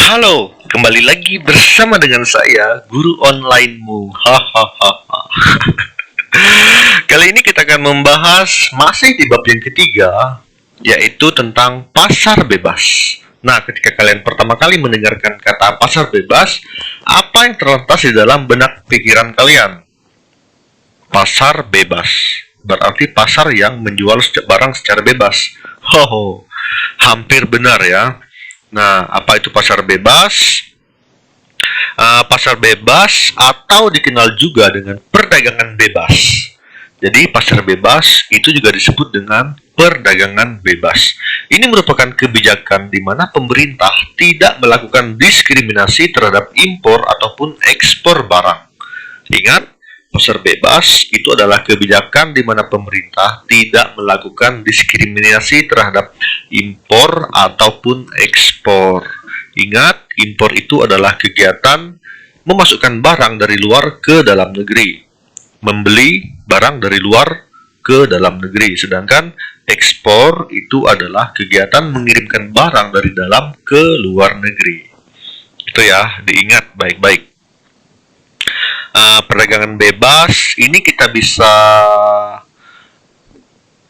Halo, kembali lagi bersama dengan saya, guru onlinemu. Hahaha. Kali ini kita akan membahas masih di bab yang ketiga, yaitu tentang pasar bebas. Nah, ketika kalian pertama kali mendengarkan kata pasar bebas, apa yang terlintas di dalam benak pikiran kalian? Pasar bebas berarti pasar yang menjual barang secara bebas. Hoho, hampir benar ya. Nah, apa itu pasar bebas? Pasar bebas atau dikenal juga dengan perdagangan bebas. Jadi, pasar bebas itu juga disebut dengan perdagangan bebas. Ini merupakan kebijakan di mana pemerintah tidak melakukan diskriminasi terhadap impor ataupun ekspor barang. Ingat, pasar bebas itu adalah kebijakan di mana pemerintah tidak melakukan diskriminasi terhadap impor ataupun ekspor. Ingat, impor itu adalah kegiatan memasukkan barang dari luar ke dalam negeri, membeli barang dari luar ke dalam negeri. Sedangkan ekspor itu adalah kegiatan mengirimkan barang dari dalam ke luar negeri. Itu ya, diingat baik-baik. Perdagangan bebas ini kita bisa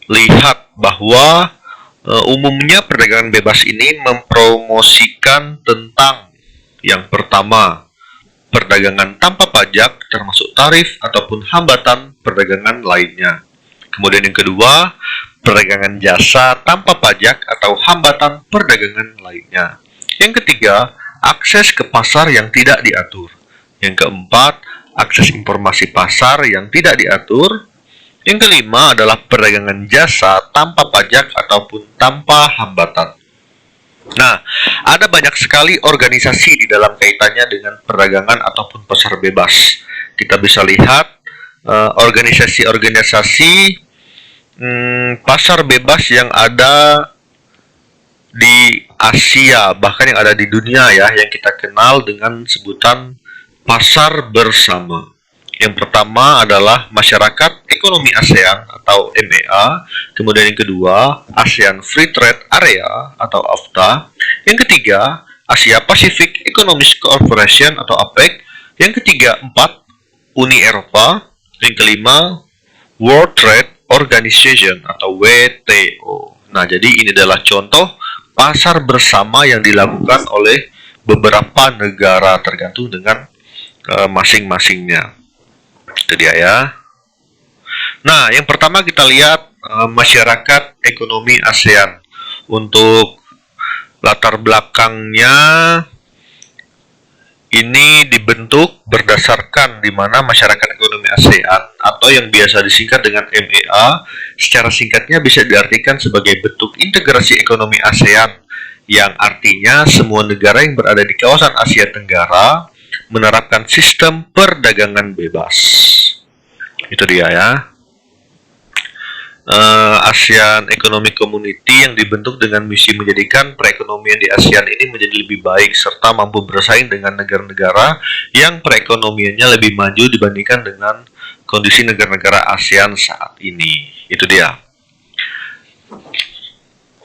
lihat bahwa umumnya perdagangan bebas ini mempromosikan tentang yang pertama, perdagangan tanpa pajak termasuk tarif ataupun hambatan perdagangan lainnya. Kemudian yang kedua, perdagangan jasa tanpa pajak atau hambatan perdagangan lainnya. Yang ketiga, akses ke pasar yang tidak diatur. Yang keempat, akses informasi pasar yang tidak diatur. Yang kelima adalah perdagangan jasa tanpa pajak ataupun tanpa hambatan. Nah, ada banyak sekali organisasi di dalam kaitannya dengan perdagangan ataupun pasar bebas. Kita bisa lihat organisasi-organisasi pasar bebas yang ada di Asia, bahkan yang ada di dunia ya, yang kita kenal dengan sebutan pasar bersama. Yang pertama adalah Masyarakat Ekonomi ASEAN atau MEA. Kemudian yang kedua, ASEAN Free Trade Area atau AFTA. Yang ketiga, Asia Pacific Economic Cooperation atau APEC. Yang ketiga, Uni Eropa. Yang kelima, World Trade Organization atau WTO. Nah, jadi ini adalah contoh pasar bersama yang dilakukan oleh beberapa negara tergantung dengan masing-masingnya. Itu dia ya. Nah, yang pertama kita lihat Masyarakat Ekonomi ASEAN. Untuk latar belakangnya, ini dibentuk berdasarkan di mana Masyarakat Ekonomi ASEAN atau yang biasa disingkat dengan MEA, secara singkatnya bisa diartikan sebagai bentuk integrasi ekonomi ASEAN, yang artinya semua negara yang berada di kawasan Asia Tenggara menerapkan sistem perdagangan bebas. Itu dia ya. ASEAN Economic Community yang dibentuk dengan misi menjadikan perekonomian di ASEAN ini menjadi lebih baik serta mampu bersaing dengan negara-negara yang perekonomiannya lebih maju dibandingkan dengan kondisi negara-negara ASEAN saat ini. Itu dia.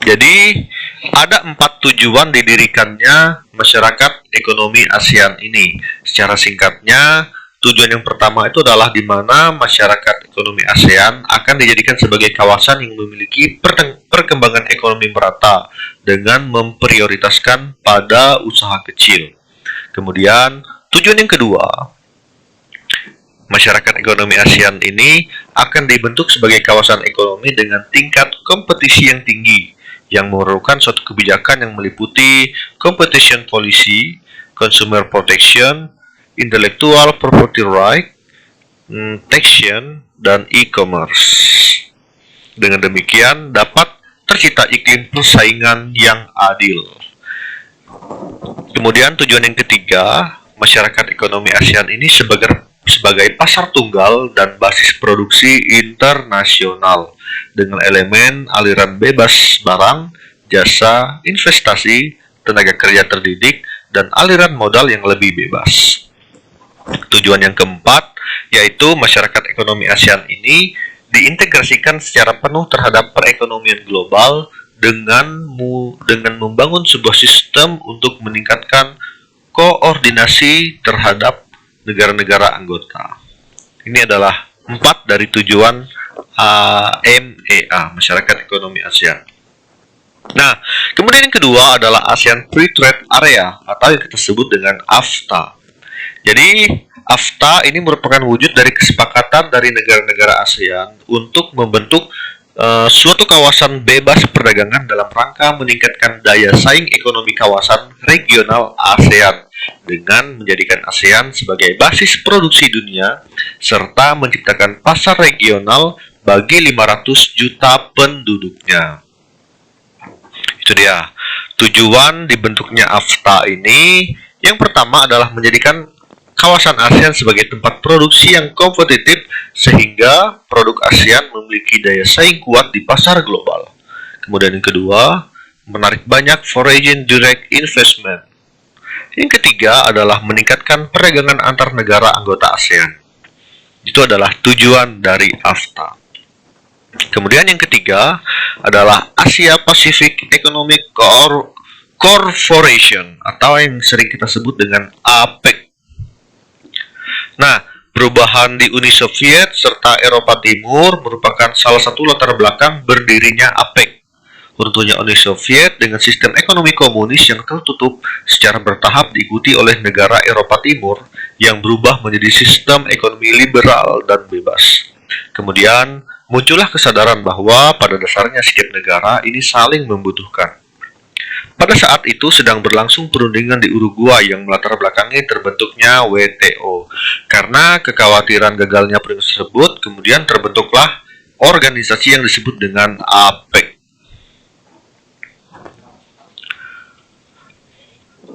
Jadi ada 4 tujuan didirikannya Masyarakat Ekonomi ASEAN ini. Secara singkatnya, tujuan yang pertama itu adalah di mana Masyarakat Ekonomi ASEAN akan dijadikan sebagai kawasan yang memiliki perkembangan ekonomi merata dengan memprioritaskan pada usaha kecil. Kemudian, tujuan yang kedua, Masyarakat Ekonomi ASEAN ini akan dibentuk sebagai kawasan ekonomi dengan tingkat kompetisi yang tinggi, yang memerlukan suatu kebijakan yang meliputi competition policy, consumer protection, intellectual property right, taxation, dan e-commerce. Dengan demikian dapat tercipta iklim persaingan yang adil. Kemudian tujuan yang ketiga, Masyarakat Ekonomi ASEAN ini sebagai pasar tunggal dan basis produksi internasional dengan elemen aliran bebas barang, jasa, investasi, tenaga kerja terdidik, dan aliran modal yang lebih bebas. Tujuan yang keempat, yaitu Masyarakat Ekonomi ASEAN ini diintegrasikan secara penuh terhadap perekonomian global dengan membangun sebuah sistem untuk meningkatkan koordinasi terhadap negara-negara anggota. Ini adalah 4 dari tujuan AMEA, Masyarakat Ekonomi ASEAN. Nah, kemudian yang kedua adalah ASEAN Free Trade Area atau yang kita sebut dengan AFTA. Jadi, AFTA ini merupakan wujud dari kesepakatan dari negara-negara ASEAN untuk membentuk suatu kawasan bebas perdagangan dalam rangka meningkatkan daya saing ekonomi kawasan regional ASEAN dengan menjadikan ASEAN sebagai basis produksi dunia serta menciptakan pasar regional bagi 500 juta penduduknya. Itu dia tujuan dibentuknya AFTA ini. Yang pertama adalah menjadikan kawasan ASEAN sebagai tempat produksi yang kompetitif sehingga produk ASEAN memiliki daya saing kuat di pasar global. Kemudian yang kedua, menarik banyak foreign direct investment. Yang ketiga adalah meningkatkan perdagangan antar negara anggota ASEAN. Itu adalah tujuan dari AFTA. Kemudian yang ketiga adalah Asia Pacific Economic Corporation atau yang sering kita sebut dengan APEC. Nah, perubahan di Uni Soviet serta Eropa Timur merupakan salah satu latar belakang berdirinya APEC. Runtuhnya Uni Soviet dengan sistem ekonomi komunis yang tertutup secara bertahap diikuti oleh negara Eropa Timur yang berubah menjadi sistem ekonomi liberal dan bebas. Kemudian, muncullah kesadaran bahwa pada dasarnya setiap negara ini saling membutuhkan. Pada saat itu sedang berlangsung perundingan di Uruguay yang melatar belakangi terbentuknya WTO. Karena kekhawatiran gagalnya perundingan tersebut, kemudian terbentuklah organisasi yang disebut dengan APEC.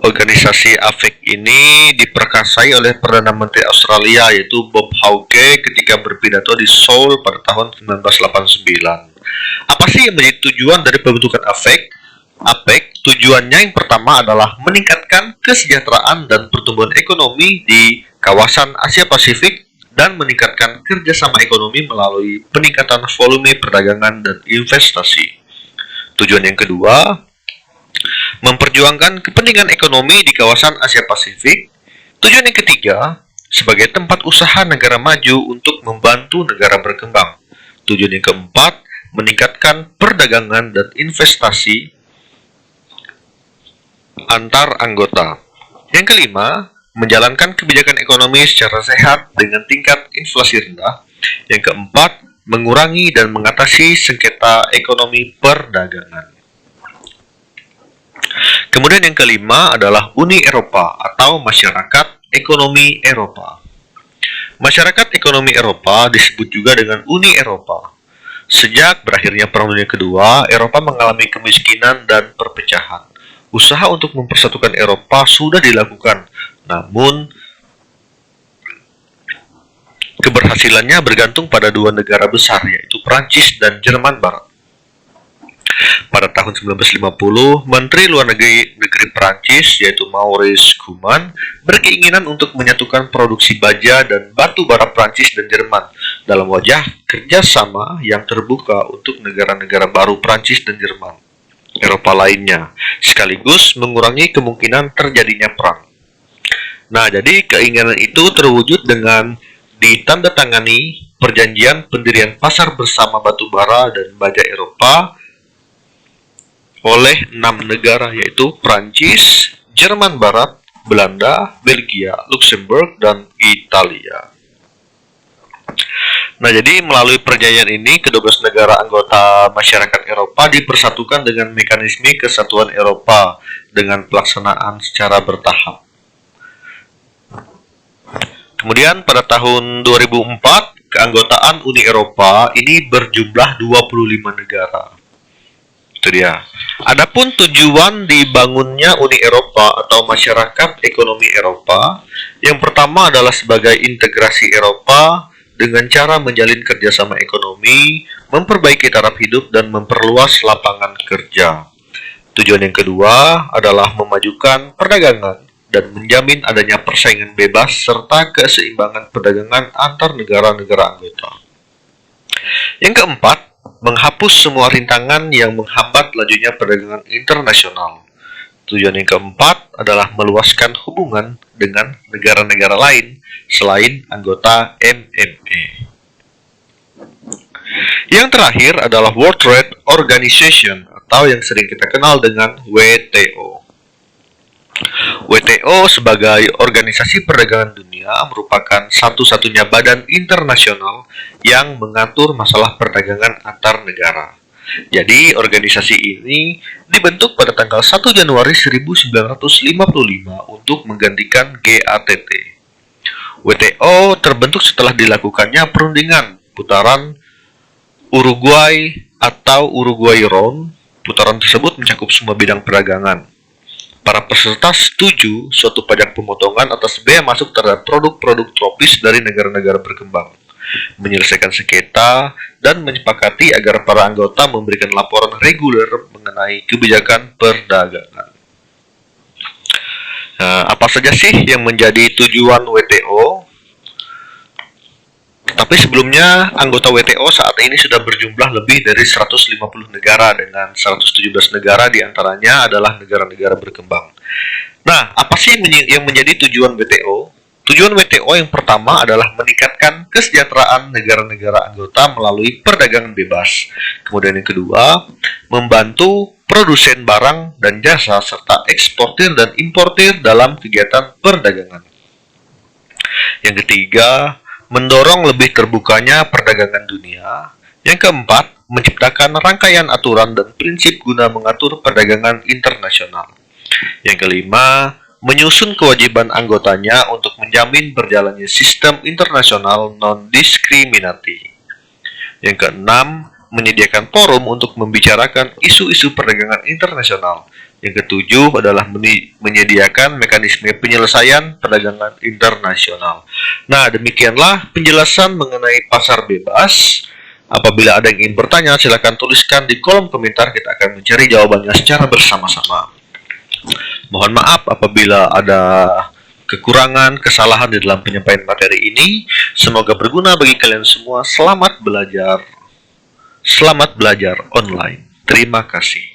Organisasi APEC ini diperkasai oleh Perdana Menteri Australia yaitu Bob Hawke ketika berpidato di Seoul pada tahun 1989. Apa sih yang menjadi tujuan dari pembentukan APEC? APEC tujuannya yang pertama adalah meningkatkan kesejahteraan dan pertumbuhan ekonomi di kawasan Asia Pasifik dan meningkatkan kerjasama ekonomi melalui peningkatan volume perdagangan dan investasi. Tujuan yang kedua, memperjuangkan kepentingan ekonomi di kawasan Asia Pasifik. Tujuan yang ketiga, sebagai tempat usaha negara maju untuk membantu negara berkembang. Tujuan yang keempat, meningkatkan perdagangan dan investasi antar anggota. Yang kelima, menjalankan kebijakan ekonomi secara sehat dengan tingkat inflasi rendah. Yang keempat, mengurangi dan mengatasi sengketa ekonomi perdagangan. Kemudian yang kelima adalah Uni Eropa atau Masyarakat Ekonomi Eropa. Masyarakat Ekonomi Eropa disebut juga dengan Uni Eropa. Sejak berakhirnya Perang Dunia Kedua, Eropa mengalami kemiskinan dan perpecahan. Usaha untuk mempersatukan Eropa sudah dilakukan, namun keberhasilannya bergantung pada dua negara besar, yaitu Prancis dan Jerman Barat. Pada tahun 1950, Menteri Luar Negeri Prancis, yaitu Maurice Schumann, berkeinginan untuk menyatukan produksi baja dan batu bara Prancis dan Jerman dalam wajah kerjasama yang terbuka untuk negara-negara baru Prancis dan Jerman Eropa lainnya, sekaligus mengurangi kemungkinan terjadinya perang. Nah, jadi keinginan itu terwujud dengan ditandatangani perjanjian pendirian pasar bersama batu bara dan baja Eropa oleh 6 negara, yaitu Prancis, Jerman Barat, Belanda, Belgia, Luxembourg, dan Italia. Nah, jadi melalui perjanjian ini, ke-12 negara anggota masyarakat Eropa dipersatukan dengan mekanisme kesatuan Eropa dengan pelaksanaan secara bertahap. Kemudian pada tahun 2004, keanggotaan Uni Eropa ini berjumlah 25 negara. Itu dia. Adapun tujuan dibangunnya Uni Eropa atau Masyarakat Ekonomi Eropa, yang pertama adalah sebagai integrasi Eropa dengan cara menjalin kerjasama ekonomi, memperbaiki taraf hidup, dan memperluas lapangan kerja. Tujuan yang kedua adalah memajukan perdagangan dan menjamin adanya persaingan bebas serta keseimbangan perdagangan antar negara-negara anggota. Yang keempat, menghapus semua rintangan yang menghambat lajunya perdagangan internasional. Tujuan yang keempat adalah meluaskan hubungan dengan negara-negara lain selain anggota MMA. Yang terakhir adalah World Trade Organization atau yang sering kita kenal dengan WTO. WTO sebagai organisasi perdagangan dunia merupakan satu-satunya badan internasional yang mengatur masalah perdagangan antar negara. Jadi, organisasi ini dibentuk pada tanggal 1 Januari 1955 untuk menggantikan GATT. WTO terbentuk setelah dilakukannya perundingan putaran Uruguay atau Uruguay Round. Putaran tersebut mencakup semua bidang perdagangan. Para peserta setuju suatu pajak pemotongan atas bea masuk terhadap produk-produk tropis dari negara-negara berkembang, menyelesaikan sengketa, dan menyepakati agar para anggota memberikan laporan reguler mengenai kebijakan perdagangan. Apa saja sih yang menjadi tujuan WTO? Tapi sebelumnya, anggota WTO saat ini sudah berjumlah lebih dari 150 negara dengan 117 negara diantaranya adalah negara-negara berkembang. Nah, apa sih yang menjadi tujuan WTO? Tujuan WTO yang pertama adalah meningkatkan kesejahteraan negara-negara anggota melalui perdagangan bebas. Kemudian yang kedua, membantu produsen barang dan jasa serta eksportir dan importir dalam kegiatan perdagangan. Yang ketiga, mendorong lebih terbukanya perdagangan dunia. Yang keempat, menciptakan rangkaian aturan dan prinsip guna mengatur perdagangan internasional. Yang kelima, menyusun kewajiban anggotanya untuk menjamin berjalannya sistem internasional non-diskriminatif. Yang keenam, menyediakan forum untuk membicarakan isu-isu perdagangan internasional. Yang ketujuh adalah menyediakan mekanisme penyelesaian perdagangan internasional. Nah, demikianlah penjelasan mengenai pasar bebas. Apabila ada yang ingin bertanya, silakan tuliskan di kolom komentar. Kita akan mencari jawabannya secara bersama-sama. Mohon maaf apabila ada kekurangan, kesalahan di dalam penyampaian materi ini. Semoga berguna bagi kalian semua. Selamat belajar online. Terima kasih.